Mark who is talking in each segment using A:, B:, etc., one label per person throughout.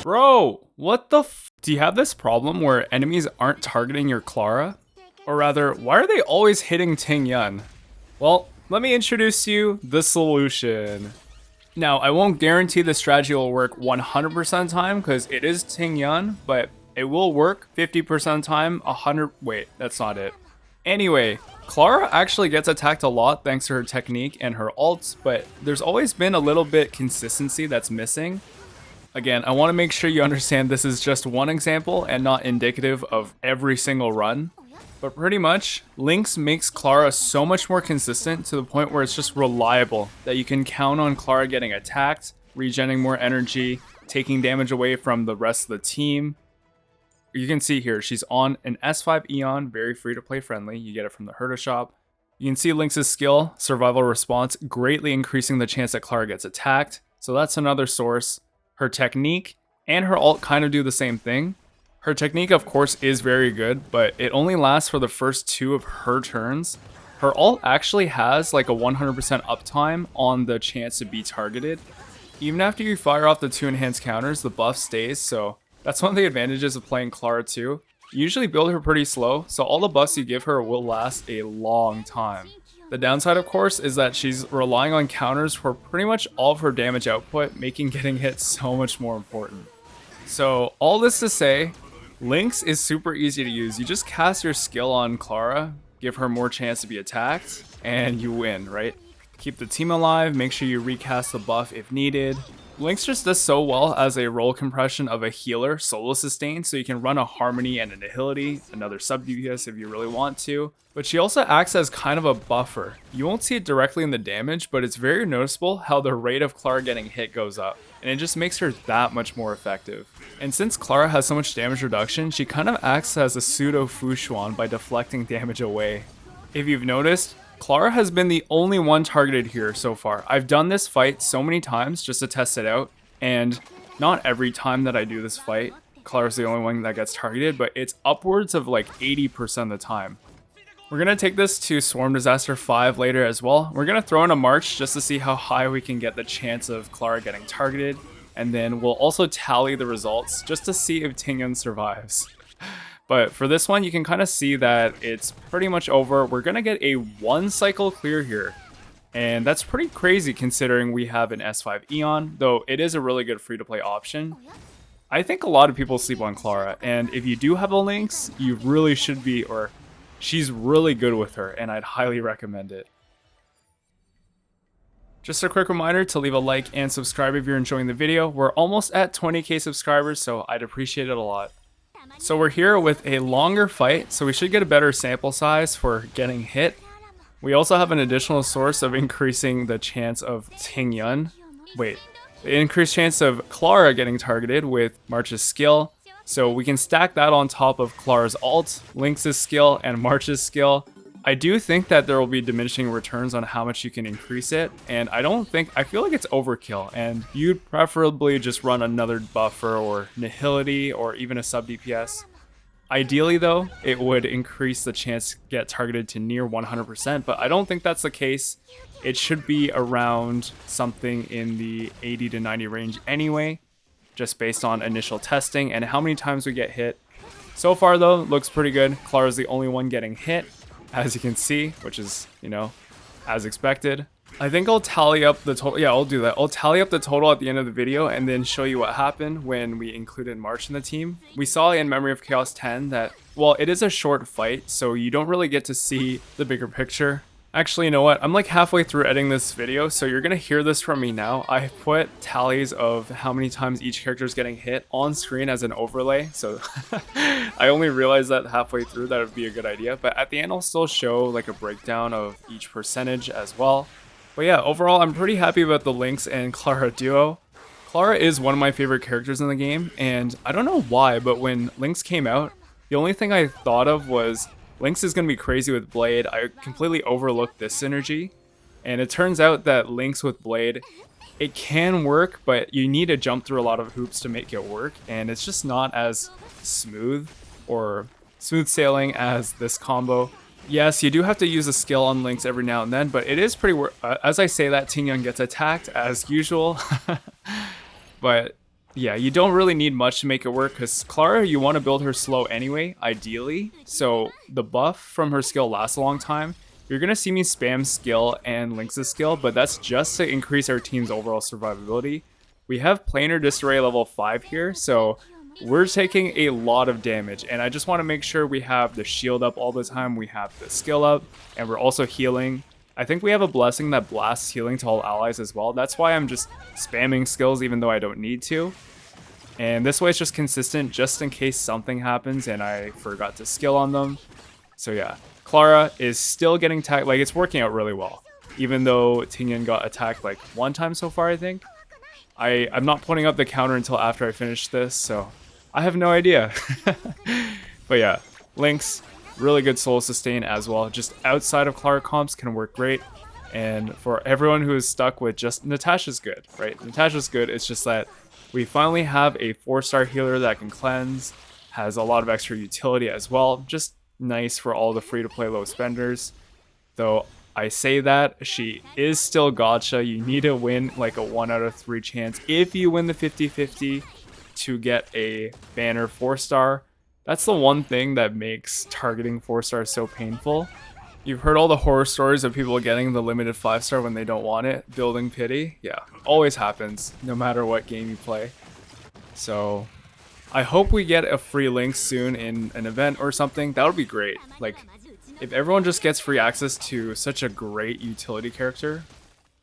A: Bro, what the f? Do you have this problem where enemies aren't targeting your Clara? Or rather, why are they always hitting Tingyun? Well, let me introduce you the solution. Now, I won't guarantee the strategy will work 100% of the time because it is Tingyun, but it will work 50% of the time, 100, wait, that's not it. Anyway, Clara actually gets attacked a lot thanks to her technique and her ults, but there's always been a little bit consistency that's missing. Again, I want to make sure you understand this is just one example and not indicative of every single run. But pretty much, Lynx makes Clara so much more consistent to the point where it's just reliable that you can count on Clara getting attacked, regenerating more energy, taking damage away from the rest of the team. You can see here, she's on an S5 Eon, very free to play friendly. You get it from the Herda shop. You can see Lynx's skill, survival response, greatly increasing the chance that Clara gets attacked. So that's another source. Her technique and her ult kind of do the same thing. Her technique, of course, is very good, but it only lasts for the first 2 of her turns. Her ult actually has like a 100% uptime on the chance to be targeted. Even after you fire off the 2 enhanced counters, the buff stays, so that's one of the advantages of playing Clara too. You usually build her pretty slow, so all the buffs you give her will last a long time. The downside, of course, is that she's relying on counters for pretty much all of her damage output, making getting hit so much more important. So all this to say, Lynx is super easy to use. You just cast your skill on Clara, give her more chance to be attacked, and you win, right? Keep the team alive, make sure you recast the buff if needed. Lynx just does so well as a role compression of a healer, solo sustain, so you can run a Harmony and a Nihility, another sub DPS if you really want to. But she also acts as kind of a buffer. You won't see it directly in the damage, but it's very noticeable how the rate of Clara getting hit goes up, and it just makes her that much more effective. And since Clara has so much damage reduction, she kind of acts as a pseudo Fushuan by deflecting damage away. If you've noticed, Clara has been the only one targeted here so far. I've done this fight so many times just to test it out, and not every time that I do this fight, Clara's the only one that gets targeted, but it's upwards of like 80% of the time. We're going to take this to Swarm Disaster 5 later as well. We're going to throw in a March just to see how high we can get the chance of Clara getting targeted, and then we'll also tally the results just to see if Tingyun survives. But for this one, you can kind of see that it's pretty much over. We're going to get a 1 cycle clear here. And that's pretty crazy considering we have an S5 Eon, though it is a really good free-to-play option. I think a lot of people sleep on Clara, and if you do have a Lynx, you really should be, or she's really good with her, and I'd highly recommend it. Just a quick reminder to leave a like and subscribe if you're enjoying the video. We're almost at 20k subscribers, so I'd appreciate it a lot. So we're here with a longer fight, so we should get a better sample size for getting hit. We also have an additional source of increasing the chance of the increased chance of Clara getting targeted with March's skill. So we can stack that on top of Clara's ult, Lynx's skill, and March's skill. I do think that there will be diminishing returns on how much you can increase it, and I feel like it's overkill, and you'd preferably just run another buffer or Nihility or even a sub DPS. Ideally though, it would increase the chance to get targeted to near 100%, but I don't think that's the case. It should be around something in the 80 to 90 range anyway, just based on initial testing and how many times we get hit. So far though, looks pretty good. Clara's the only one getting hit, as you can see, which is, as expected. I think I'll tally up the total. Yeah, I'll do that. I'll tally up the total at the end of the video and then show you what happened when we included March in the team. We saw in Memory of Chaos 10 that, well, it is a short fight, so you don't really get to see the bigger picture. Actually, you know what? I'm like halfway through editing this video, so you're gonna hear this from me now. I put tallies of how many times each character is getting hit on screen as an overlay, so I only realized that halfway through that would be a good idea. But at the end, I'll still show like a breakdown of each percentage as well. But yeah, overall, I'm pretty happy about the Lynx and Clara duo. Clara is one of my favorite characters in the game, and I don't know why, but when Lynx came out, the only thing I thought of was Lynx is going to be crazy with Blade. I completely overlooked this synergy, and it turns out that Lynx with Blade, it can work, but you need to jump through a lot of hoops to make it work, and it's just not as smooth or smooth sailing as this combo. Yes, you do have to use a skill on Lynx every now and then, but it is pretty as I say that, Tingyun gets attacked as usual. But Yeah, you don't really need much to make it work because Clara, you want to build her slow anyway, ideally. So the buff from her skill lasts a long time. You're going to see me spam skill and Lynx's skill, but that's just to increase our team's overall survivability. We have Planar Disarray level 5 here, so we're taking a lot of damage. And I just want to make sure we have the shield up all the time, we have the skill up, and we're also healing. I think we have a blessing that blasts healing to all allies as well. That's why I'm just spamming skills even though I don't need to. And this way it's just consistent just in case something happens and I forgot to skill on them. So yeah, Clara is still getting attacked. Like, it's working out really well. Even though Tingyun got attacked like 1 time so far, I think. I'm not putting up the counter until after I finish this, so I have no idea. But yeah, Lynx, really good soul sustain as well. Just outside of Clara comps can work great. And for everyone who is stuck with just Natasha's good, right? Natasha's good, it's just that we finally have a 4-star healer that can cleanse, has a lot of extra utility as well. Just nice for all the free-to-play low spenders. Though I say that, she is still gotcha. You need to win like a 1 out of 3 chance. If you win the 50-50 to get a banner 4-star, that's the one thing that makes targeting 4-stars so painful. You've heard all the horror stories of people getting the limited 5-star when they don't want it, building pity. Yeah, always happens, no matter what game you play. So I hope we get a free Lynx soon in an event or something. That would be great. Like, if everyone just gets free access to such a great utility character,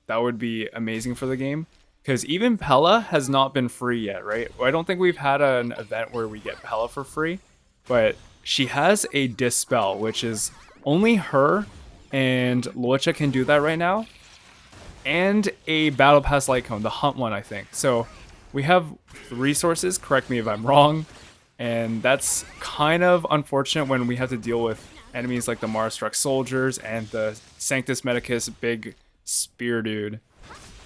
A: that would be amazing for the game. Because even Pella has not been free yet, right? I don't think we've had an event where we get Pella for free, but she has a Dispel, which is only her and Luocha can do that right now. And a Battle Pass Light Cone, the Hunt one, I think. So we have resources, correct me if I'm wrong, and that's kind of unfortunate when we have to deal with enemies like the Mara-struck soldiers and the Sanctus Medicus big spear dude.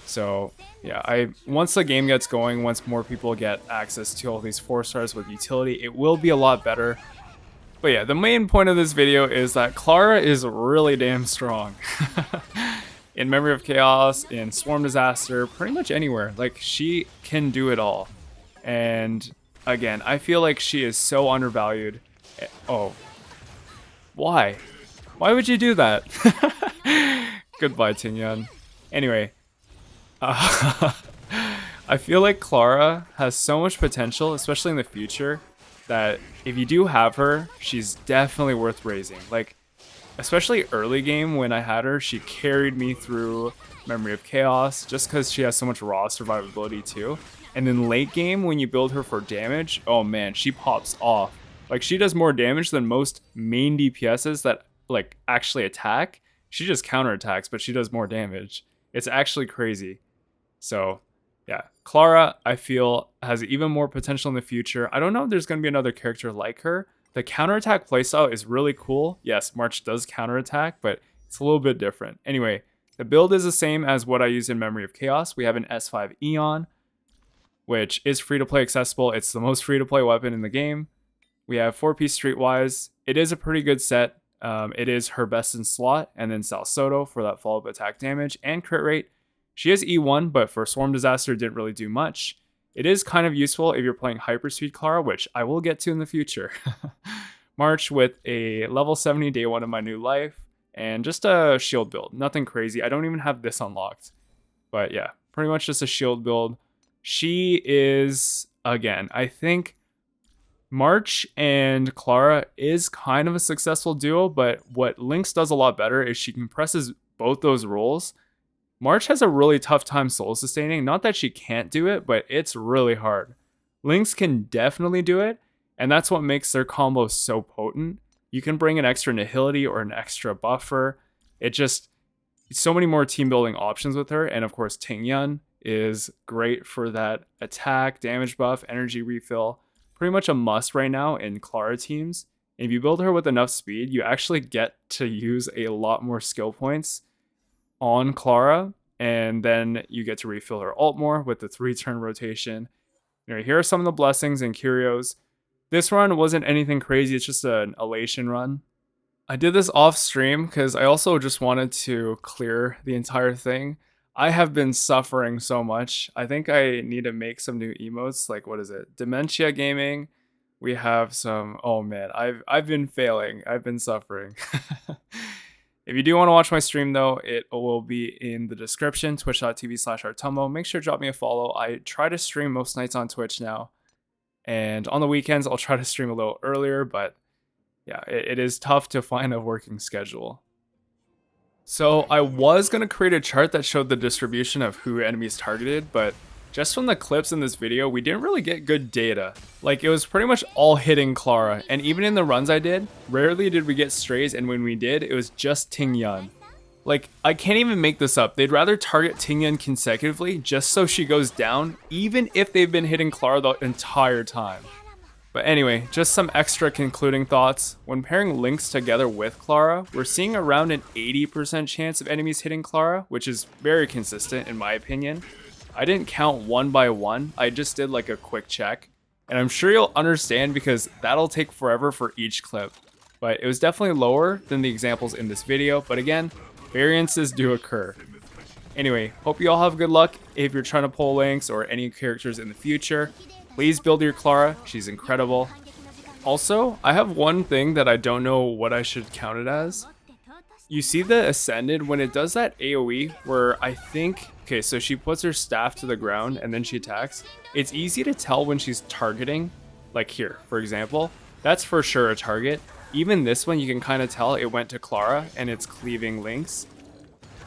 A: So yeah, once the game gets going, once more people get access to all these 4-stars with utility, it will be a lot better. But yeah, the main point of this video is that Clara is really damn strong. In Memory of Chaos, in Swarm Disaster, pretty much anywhere. Like, she can do it all. And again, I feel like she is so undervalued. Oh. Why? Why would you do that? Goodbye, Tingyun. Anyway. I feel like Clara has so much potential, especially in the future, that if you do have her, she's definitely worth raising. Like, especially early game when I had her, she carried me through Memory of Chaos just because she has so much raw survivability too. And then late game, when you build her for damage, oh man, she pops off. Like, she does more damage than most main DPSs that like actually attack. She just counterattacks, but she does more damage. It's actually crazy. So yeah, Clara, I feel, has even more potential in the future. I don't know if there's going to be another character like her. The counterattack playstyle is really cool. Yes, March does counterattack, but it's a little bit different. Anyway, the build is the same as what I use in Memory of Chaos. We have an S5 Eon, which is free-to-play accessible. It's the most free-to-play weapon in the game. We have 4-piece Streetwise. It is a pretty good set. It is her best in slot, and then Salsodo for that follow-up attack damage and crit rate. She has E1, but for Swarm Disaster, didn't really do much. It is kind of useful if you're playing Hyperspeed Clara, which I will get to in the future. March with a level 70 day 1 of my new life, and just a shield build. Nothing crazy. I don't even have this unlocked. But yeah, pretty much just a shield build. She is, again, I think March and Clara is kind of a successful duo, but what Lynx does a lot better is she compresses both those roles. March has a really tough time soul sustaining. Not that she can't do it, but it's really hard. Lynx can definitely do it, and that's what makes their combo so potent. You can bring an extra nihility or an extra buffer. So many more team building options with her, and of course Tingyun is great for that attack, damage buff, energy refill. Pretty much a must right now in Clara teams. And if you build her with enough speed, you actually get to use a lot more skill points on Clara, and then you get to refill her ult more with the 3-turn rotation. Here are some of the blessings and Curios. This run wasn't anything crazy, it's just an elation run. I did this off stream because I also just wanted to clear the entire thing. I have been suffering so much. I think I need to make some new emotes. Like, what is it? Dementia Gaming. We have some. Oh man, I've been failing. I've been suffering. If you do want to watch my stream though, it will be in the description, twitch.tv/artumbo. Make sure to drop me a follow. I try to stream most nights on Twitch now. And on the weekends, I'll try to stream a little earlier, but yeah, it is tough to find a working schedule. So I was going to create a chart that showed the distribution of who enemies targeted, but just from the clips in this video, we didn't really get good data. Like, it was pretty much all hitting Clara, and even in the runs I did, rarely did we get strays, and when we did, it was just Tingyun. Like, I can't even make this up. They'd rather target Tingyun consecutively just so she goes down, even if they've been hitting Clara the entire time. But anyway, just some extra concluding thoughts. When pairing Lynx together with Clara, we're seeing around an 80% chance of enemies hitting Clara, which is very consistent in my opinion. I didn't count one by one, I just did like a quick check. And I'm sure you'll understand because that'll take forever for each clip. But it was definitely lower than the examples in this video, but again, variances do occur. Anyway, hope you all have good luck if you're trying to pull Lynx or any characters in the future. Please build your Clara, she's incredible. Also, I have one thing that I don't know what I should count it as. You see the Ascended, when it does that AoE where I think, okay, so she puts her staff to the ground and then she attacks. It's easy to tell when she's targeting, like here, for example. That's for sure a target. Even this one, you can kind of tell it went to Clara and it's cleaving Lynx.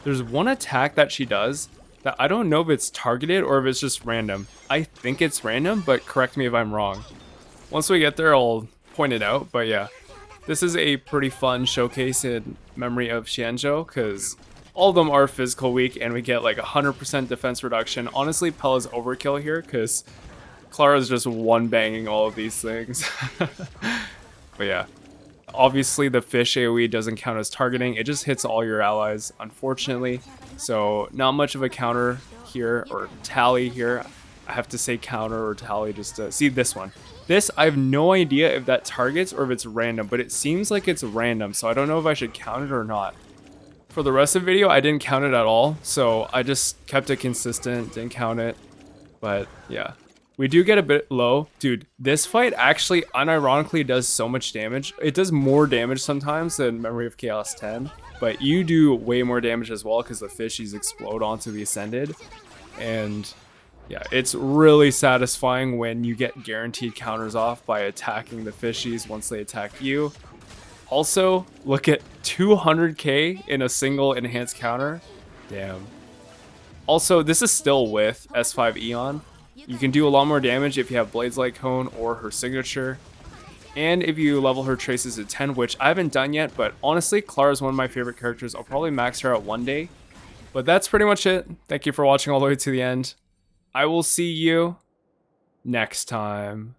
A: There's one attack that she does that I don't know if it's targeted or if it's just random. I think it's random, but correct me if I'm wrong. Once we get there, I'll point it out, but yeah. This is a pretty fun showcase in memory of Xianzhou, because all of them are physical weak, and we get like 100% defense reduction. Honestly, Pella's overkill here, because Clara's just one-banging all of these things. But yeah. Obviously, the fish AoE doesn't count as targeting. It just hits all your allies, unfortunately. So, not much of a counter here, or tally here. I have to say counter or tally just to see this one. This, I have no idea if that targets or if it's random, but it seems like it's random, so I don't know if I should count it or not. For the rest of the video, I didn't count it at all, so I just kept it consistent, didn't count it. But, yeah. We do get a bit low. Dude, this fight actually unironically does so much damage. It does more damage sometimes than Memory of Chaos 10, but you do way more damage as well because the fishies explode onto the Ascended. And yeah, it's really satisfying when you get guaranteed counters off by attacking the fishies once they attack you. Also, look at 200k in a single enhanced counter. Damn. Also, this is still with S5 Eon. You can do a lot more damage if you have Blades Light Cone or her signature. And if you level her traces to 10, which I haven't done yet, but honestly, Clara is one of my favorite characters. I'll probably max her out one day. But that's pretty much it. Thank you for watching all the way to the end. I will see you next time.